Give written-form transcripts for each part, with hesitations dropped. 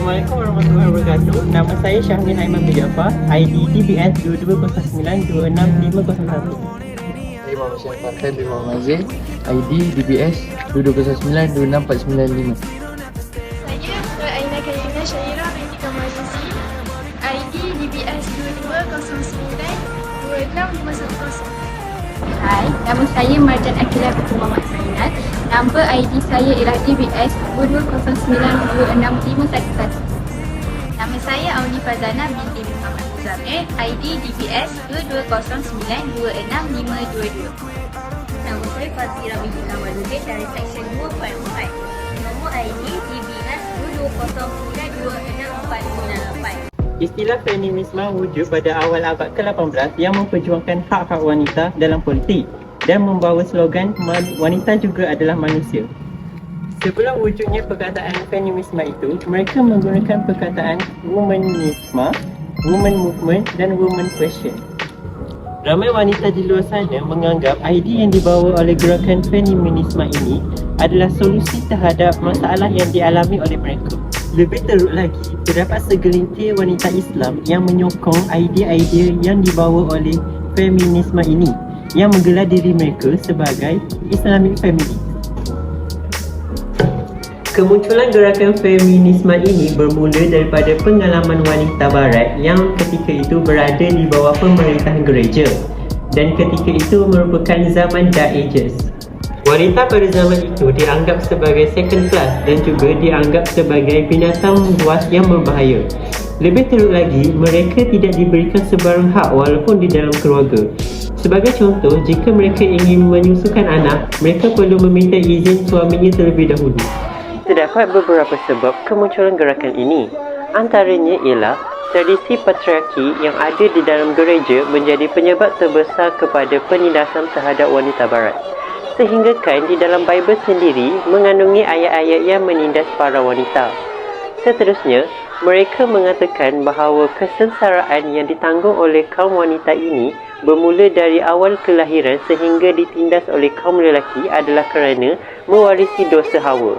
Assalamualaikum warahmatullahi wabarakatuh. Nama saya Syahmin Aiman bin Jaafar, ID DBS 2209265501. Saya Muhammad Syed Farhan bin Muhammad Aziz, ID DBS 22092645. Saya Aina Karina Syairah binti Kamalusi, ID DBS 22092650. Hai, nama saya Marjan Akila binti Muhammad Zainal. Nombor ID saya ialah DBS 2209265511. Nama saya Auni Fazana binti Muhammad Muzamil, ID DBS 2209265522. Nama saya Fazira binti Kamaluddin dari Seksyen 2.4. Nombor ID DBS 22092648. Istilah feminisme wujud pada awal abad ke-18 yang memperjuangkan hak-hak wanita dalam politik dan membawa slogan wanita juga adalah manusia. Sebelum wujudnya perkataan feminisme itu, mereka menggunakan perkataan womanisme, woman movement dan woman question. Ramai wanita di luar sana menganggap idea yang dibawa oleh gerakan feminisme ini adalah solusi terhadap masalah yang dialami oleh mereka. Lebih teruk lagi, terdapat segelintir wanita Islam yang menyokong idea-idea yang dibawa oleh feminisme ini yang menggelar diri mereka sebagai Islamic feminist. Kemunculan gerakan feminisme ini bermula daripada pengalaman wanita barat yang ketika itu berada di bawah pemerintahan gereja dan ketika itu merupakan zaman Dark Ages. Wanita pada zaman itu dianggap sebagai second class dan juga dianggap sebagai binatang buas yang berbahaya. Lebih teruk lagi, mereka tidak diberikan sebarang hak walaupun di dalam keluarga. Sebagai contoh, jika mereka ingin menyusukan anak, mereka perlu meminta izin suaminya terlebih dahulu. Terdapat beberapa sebab kemunculan gerakan ini. Antaranya ialah tradisi patriarki yang ada di dalam gereja menjadi penyebab terbesar kepada penindasan terhadap wanita barat. Sehinggakan di dalam Bible sendiri mengandungi ayat-ayat yang menindas para wanita. Seterusnya, mereka mengatakan bahawa kesengsaraan yang ditanggung oleh kaum wanita ini bermula dari awal kelahiran sehingga ditindas oleh kaum lelaki adalah kerana mewarisi dosa Hawa.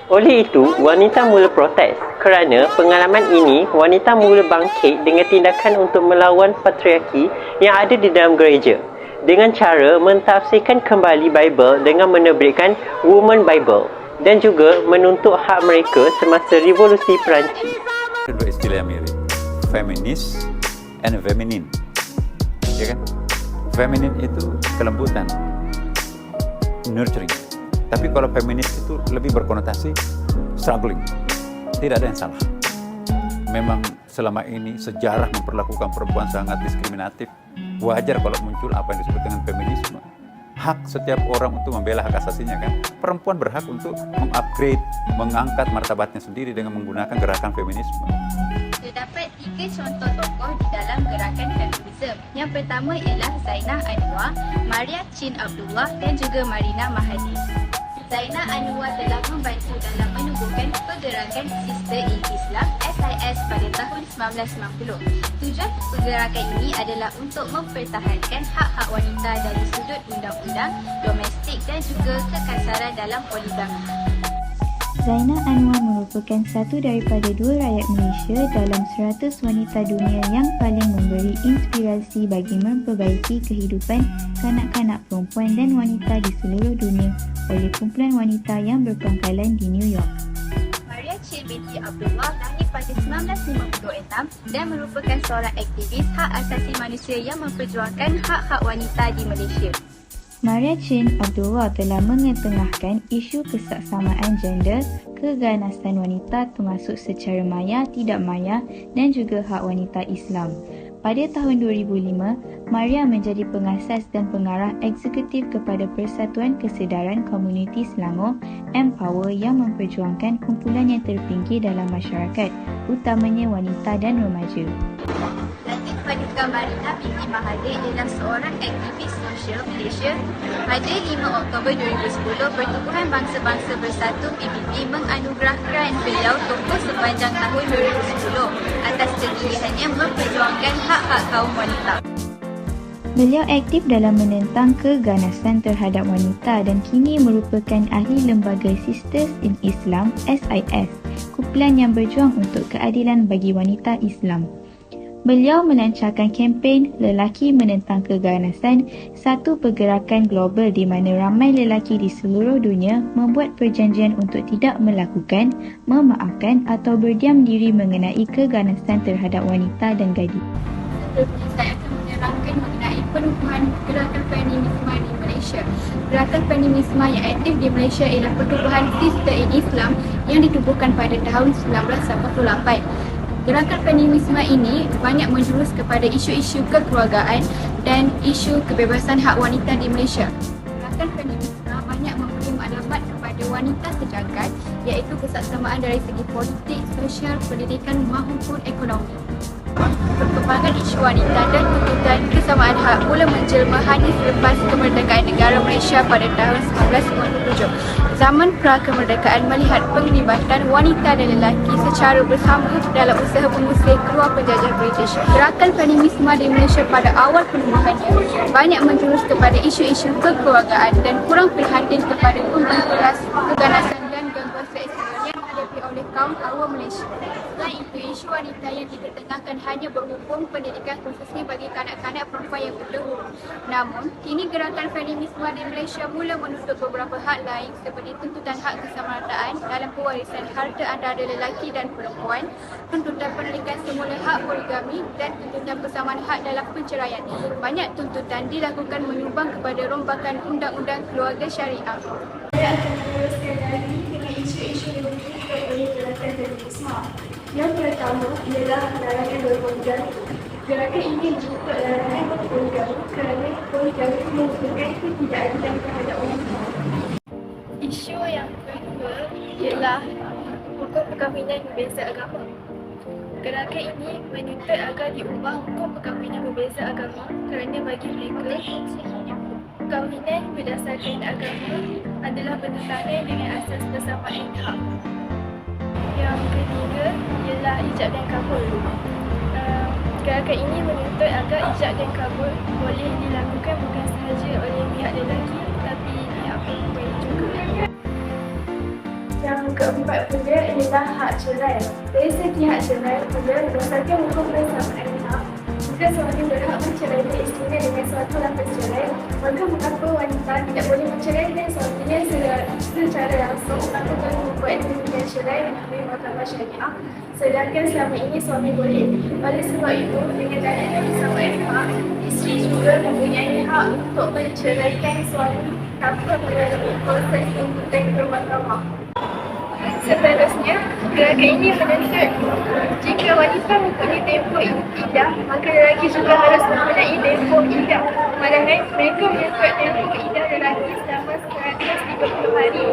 Oleh itu, wanita mula protes. Kerana pengalaman ini, wanita mula bangkit dengan tindakan untuk melawan patriarki yang ada di dalam gereja dengan cara mentafsirkan kembali Bible dengan menerbitkan Woman Bible dan juga menuntut hak mereka semasa revolusi Perancis. Dua istilah yang mirip, feminis and feminine, ya kan? Feminin itu kelembutan, nurturing. Tapi kalau feminis itu lebih berkonotasi struggling. Tidak ada yang salah. Memang selama ini sejarah memperlakukan perempuan sangat diskriminatif. Wajar kalau muncul apa yang disebut dengan feminisme. Hak setiap orang untuk membela hak asasinya kan. Perempuan berhak untuk mengupgrade, mengangkat martabatnya sendiri dengan menggunakan gerakan feminisme. Terdapat 3 contoh tokoh di dalam gerakan feminisme. Yang pertama ialah Zainah Anwar, Maria Chin Abdullah dan juga Marina Mahadi. Zainah Anwar telah membantu dalam menubuhkan pergerakan Sister in Islam SIS pada tahun 1990. Tujuan pergerakan ini adalah untuk mempertahankan hak-hak wanita dari sudut undang-undang, domestik dan juga kekasaran dalam poligami. Zainah Anwar merupakan satu daripada 2 rakyat Malaysia dalam 100 wanita dunia yang paling memberi inspirasi bagi memperbaiki kehidupan kanak-kanak perempuan dan wanita di seluruh dunia oleh kumpulan wanita yang berpangkalan di New York. Maria Chin binti Abdullah lahir pada 1956 dan merupakan seorang aktivis hak asasi manusia yang memperjuangkan hak-hak wanita di Malaysia. Maria Chin Abdullah telah mengetengahkan isu kesaksamaan gender, keganasan wanita termasuk secara maya, tidak maya dan juga hak wanita Islam. Pada tahun 2005, Maria menjadi pengasas dan pengarah eksekutif kepada Persatuan Kesedaran Komuniti Selangor Empower yang memperjuangkan kumpulan yang terpinggir dalam masyarakat, utamanya wanita dan remaja. Latif Paduka Marina binti Mahathir ialah seorang aktivis sosial Malaysia. Pada 5 Oktober 2010, Pertubuhan Bangsa-Bangsa Bersatu PBB menganugerahkan beliau tokoh sepanjang tahun 2010 atas kegigihannya memperjuangkan hak-hak kaum wanita. Beliau aktif dalam menentang keganasan terhadap wanita dan kini merupakan ahli lembaga Sisters in Islam SIS, kumpulan yang berjuang untuk keadilan bagi wanita Islam. Beliau melancarkan kempen Lelaki Menentang Keganasan, satu pergerakan global di mana ramai lelaki di seluruh dunia membuat perjanjian untuk tidak melakukan, memaafkan atau berdiam diri mengenai keganasan terhadap wanita dan gadis. Saya akan menerangkan mengenai penubuhan gerakan feminisme di Malaysia. Gerakan feminisme yang aktif di Malaysia ialah pertubuhan sistem Islam yang ditubuhkan pada tahun 1988. Gerakan feminisme ini banyak menjurus kepada isu-isu kekeluargaan dan isu kebebasan hak wanita di Malaysia. Gerakan feminisme banyak memberi maklumat kepada wanita sejagat, iaitu kesaksamaan dari segi politik, sosial, pendidikan maupun ekonomi. Perkembangan isu wanita dan tuntutan kesamaan hak mula menjelma hanya selepas kemerdekaan negara Malaysia pada tahun 1997. Zaman pra-kemerdekaan melihat penglibatan wanita dan lelaki secara bersama dalam usaha mengusir keluar penjajah British. Gerakan feminisme di Malaysia pada awal penubuhannya banyak menjurus kepada isu-isu kekeluargaan dan kurang prihatin kepada pembangkitan keganasan dan gangguan seksual yang dihadapi oleh kaum hawa Malaysia. Selain itu, isu wanita yang diketengahkan hanya berhubung pendidikan khususnya bagi kanak-kanak perempuan yang belum. Namun, kini gerakan feminisme di Malaysia mula menuntut beberapa hak lain seperti tuntutan hak kesamarataan dalam pewarisan harta antara lelaki dan perempuan, tuntutan pendidikan semula hak poligami dan tuntutan persamaan hak dalam perceraian. Banyak tuntutan dilakukan menyumbang kepada rombakan undang-undang keluarga syariah. Saya akan meneruskan lagi dengan isu-isu yang dilakukan oleh gerakan feminisme. Yang pertama ialah larangan berpoligami. Gerakan ini menuntut larangan berpoligami kerana poligami merupakan ketidakadilan terhadap wanita. Isu yang kedua ialah hukum perkahwinan berbeza agama. Gerakan ini menuntut agar diubah hukum perkahwinan berbeza agama kerana bagi mereka perkahwinan berdasarkan agama adalah bertentangan dengan asas persamaan hak. Yang ketiga ialah ijab dan kabul. Gerakan ini menuntut agar ijab dan kabul boleh dilakukan bukan sahaja oleh pihak lelaki tetapi pihak perempuan juga. Yang keempat pula ialah hak cerai. Dari segi hak cerai pula berdasarkan hukum persamaan hak, jika suami berhak menceraikan isterinya dengan suatu lafaz cerai, maka mengapa wanita tidak boleh menceraikan suaminya secara langsung tanpa perlu membuat perjanjian cerai melalui mahkamah syariah, sedangkan selama ini suami boleh. Oleh sebab itu, dengan adanya persamaan hak, isteri juga mempunyai hak untuk menceraikan suami tanpa melalui proses tuntutan ke mahkamah. Seterusnya, gerakan ini menuntut jika wanita mempunyai tempoh iddah, maka lelaki juga harus mempunyai tempoh iddah. Padahal mereka menuntut tempoh iddah lelaki selama 130 hari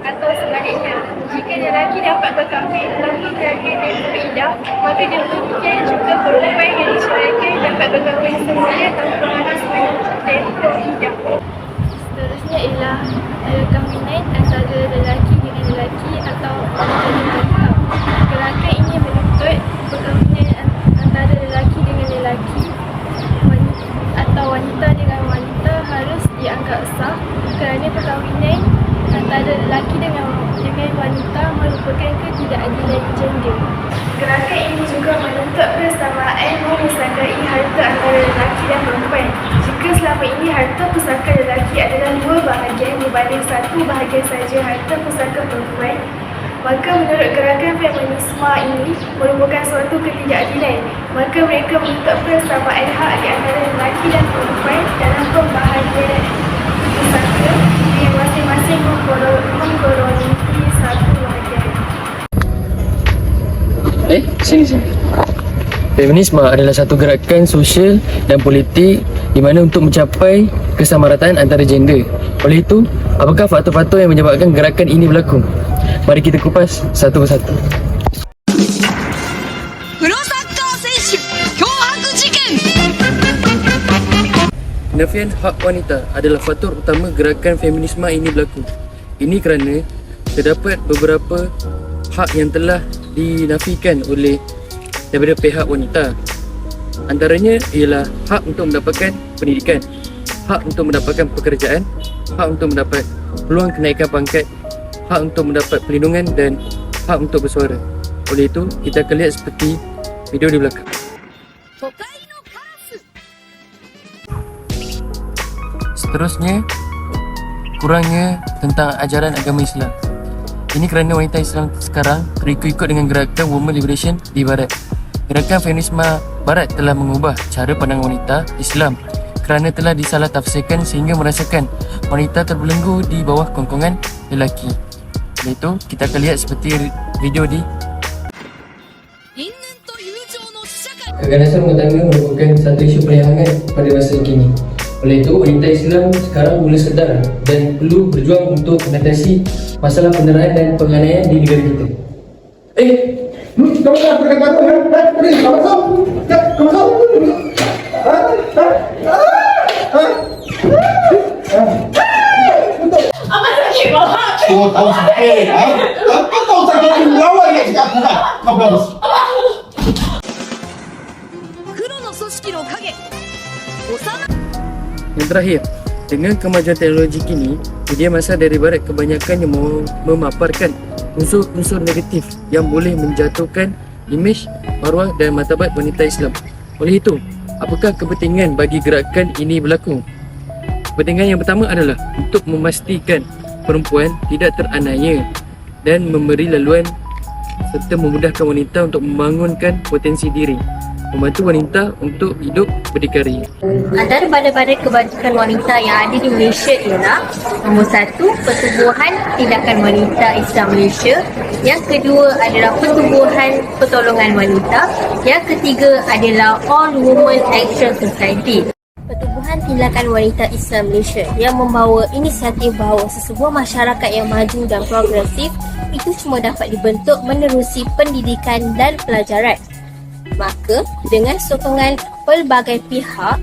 atau sebaliknya. Jika lelaki dapat berkahwin tanpa menjaga tempoh iddah, maka demikian juga perempuan yang diceraikan dapat berkahwin semula tanpa harus menuntut tempoh iddah. Seterusnya ialah kahwinan antara lelaki dengan lelaki atau wanita dengan wanita. Gerakan ini menuntut perkahwinan antara lelaki dengan lelaki atau wanita dengan wanita harus dianggap sah kerana perkahwinan antara lelaki dengan wanita merupakan ketidakadilan gender. Gerakan ini juga menuntut persamaan memusnakai harta antara lelaki dan perempuan. Jika selama ini harta pusaka lelaki adalah 2 bahagian dibanding 1 bahagian saja harta pusaka perempuan, maka menurut gerakan feminisme ini merupakan suatu ketidakadilan. Maka mereka menuntut persamaan hak di antara lelaki dan perempuan dalam pembahagian pusaka yang masing-masing mengkoroni 1 bahagian. Sini. Feminisme adalah satu gerakan sosial dan politik di mana untuk mencapai kesamarataan antara gender. Oleh itu, apakah faktor-faktor yang menyebabkan gerakan ini berlaku? Mari kita kupas satu persatu. Penafian hak wanita adalah faktor utama gerakan feminisme ini berlaku. Ini kerana terdapat beberapa hak yang telah dinafikan oleh daripada pihak wanita. Antaranya ialah hak untuk mendapatkan pendidikan, hak untuk mendapatkan pekerjaan, hak untuk mendapat peluang kenaikan pangkat, hak untuk mendapat perlindungan dan hak untuk bersuara. Oleh itu, kita akan lihat seperti video di belakang. Seterusnya, kurangnya tentang ajaran agama Islam. Ini kerana wanita Islam sekarang terikut-ikut dengan gerakan Women Liberation di Barat. Gerakan feminisme Barat telah mengubah cara pandang wanita Islam kerana telah disalah tafsirkan sehingga merasakan wanita terbelenggu di bawah kongkongan lelaki. Oleh itu, kita akan lihat seperti video di keganasan rumah tangga merupakan satu isu paling hangat pada masa kini. Oleh itu, wanita Islam sekarang mula sedar dan perlu berjuang untuk mengatasi masalah penderaan dan penganiayaan di negara kita. Kamu tak berkata Apa sakit banget? Oh, tahu sakit. Apa tahu sakit lawan yang cakap bukan? Kau bagus. Yang terakhir, dengan kemajuan teknologi kini, media massa dari Barat kebanyakan yang memaparkan unsur-unsur negatif yang boleh menjatuhkan imej, maruah dan martabat wanita Islam. Oleh itu, apakah kepentingan bagi gerakan ini berlaku? Kepentingan yang pertama adalah untuk memastikan perempuan tidak teraniaya dan memberi laluan serta memudahkan wanita untuk membangunkan potensi diri, membantu wanita untuk hidup berdikari. Antara badan-badan kebajikan wanita yang ada di Malaysia ialah nombor 1, Pertubuhan Tindakan Wanita Islam Malaysia. Yang kedua adalah Pertubuhan Pertolongan Wanita. Yang ketiga adalah All Women Action Society. Pertubuhan Tindakan Wanita Islam Malaysia yang membawa inisiatif bahawa sesebuah masyarakat yang maju dan progresif itu cuma dapat dibentuk menerusi pendidikan dan pelajaran. Maka dengan sokongan pelbagai pihak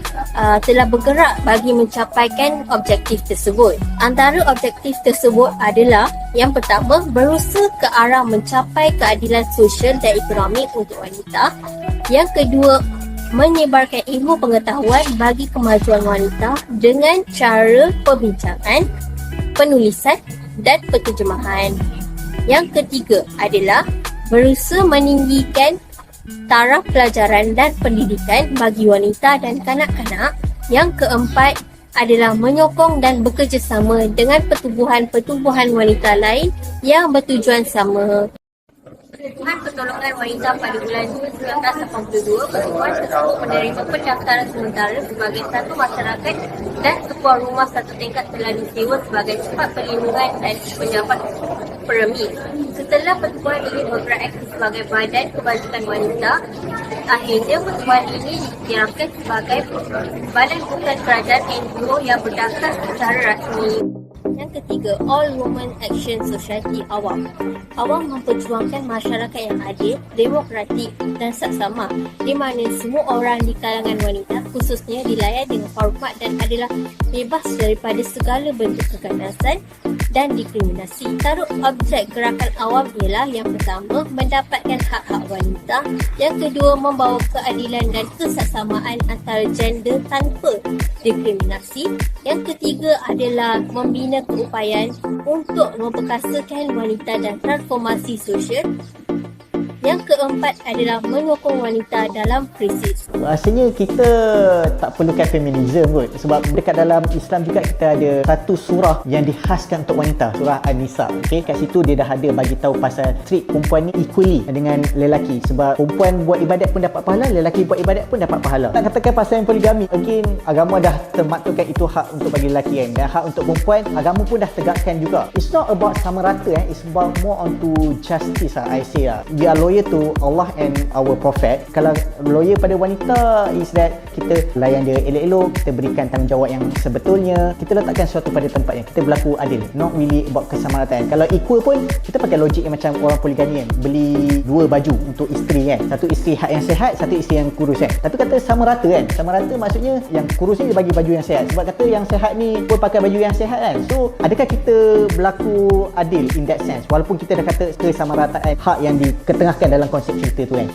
telah bergerak bagi mencapaikan objektif tersebut. Antara objektif tersebut adalah yang pertama, berusaha ke arah mencapai keadilan sosial dan ekonomi untuk wanita. Yang kedua, menyebarkan ilmu pengetahuan bagi kemajuan wanita dengan cara perbincangan, penulisan dan penterjemahan. Yang ketiga adalah berusaha meninggikan taraf pelajaran dan pendidikan bagi wanita dan kanak-kanak. Yang keempat adalah menyokong dan bekerjasama dengan pertubuhan-pertubuhan wanita lain yang bertujuan sama. Pertubuhan Pertolongan Wanita pada bulan Jun 1982, pertubuhan tersebut menerima pendaftaran sementara sebagai satu masyarakat dan sebuah rumah satu tingkat telah disewa sebagai tempat perlindungan dan pendapat piramid. Setelah pertubuhan ini bergerak aktif sebagai badan kebajikan wanita, akhirnya pertubuhan ini dikirimkan sebagai badan bukan kerajaan NGO yang berdaftar secara rasmi. Yang ketiga, All Women Action Society Awam. Awam memperjuangkan masyarakat yang adil, demokratik dan saksama di mana semua orang di kalangan wanita khususnya dilayan dengan hormat dan adalah bebas daripada segala bentuk keganasan dan diskriminasi. Taruk objek gerakan awam ialah yang pertama, mendapatkan hak-hak wanita. Yang kedua, membawa keadilan dan kesaksamaan antara gender tanpa diskriminasi. Yang ketiga adalah membina keupayaan untuk memperkasakan wanita dan transformasi sosial. Yang keempat adalah menyokong wanita dalam krisis. Rasanya kita tak perlukan feminisme pun, sebab dekat dalam Islam juga kita ada satu surah yang dihaskan untuk wanita, surah An-Nisa. Okay? Kat situ dia dah ada bagi tahu pasal treat perempuan ni equally dengan lelaki, sebab perempuan buat ibadat pun dapat pahala, lelaki buat ibadat pun dapat pahala. Tak katakan pasal yang poligami, again agama dah termaktubkan itu hak untuk bagi lelaki kan, dan hak untuk perempuan agama pun dah tegakkan juga. It's not about sama rata it's about more onto justice I say we are loyal to Allah and our prophet. Kalau loyal pada wanita is that kita layan dia elok-elok, kita berikan tanggungjawab yang sebetulnya, kita letakkan sesuatu pada tempatnya, kita berlaku adil, not really about kesamarataan. Kalau equal pun kita pakai logik yang macam orang poligami kan, beli dua baju untuk isteri kan, satu isteri hak yang sihat, satu isteri yang kurus kan. Tapi kata sama rata kan, sama rata maksudnya yang kurus ni dia bagi baju yang sihat, sebab kata yang sihat ni pun pakai baju yang sihat kan. So adakah kita berlaku adil in that sense, walaupun kita dah kata kesamarataan hak yang diketengahkan dalam konsep cerita tu kan.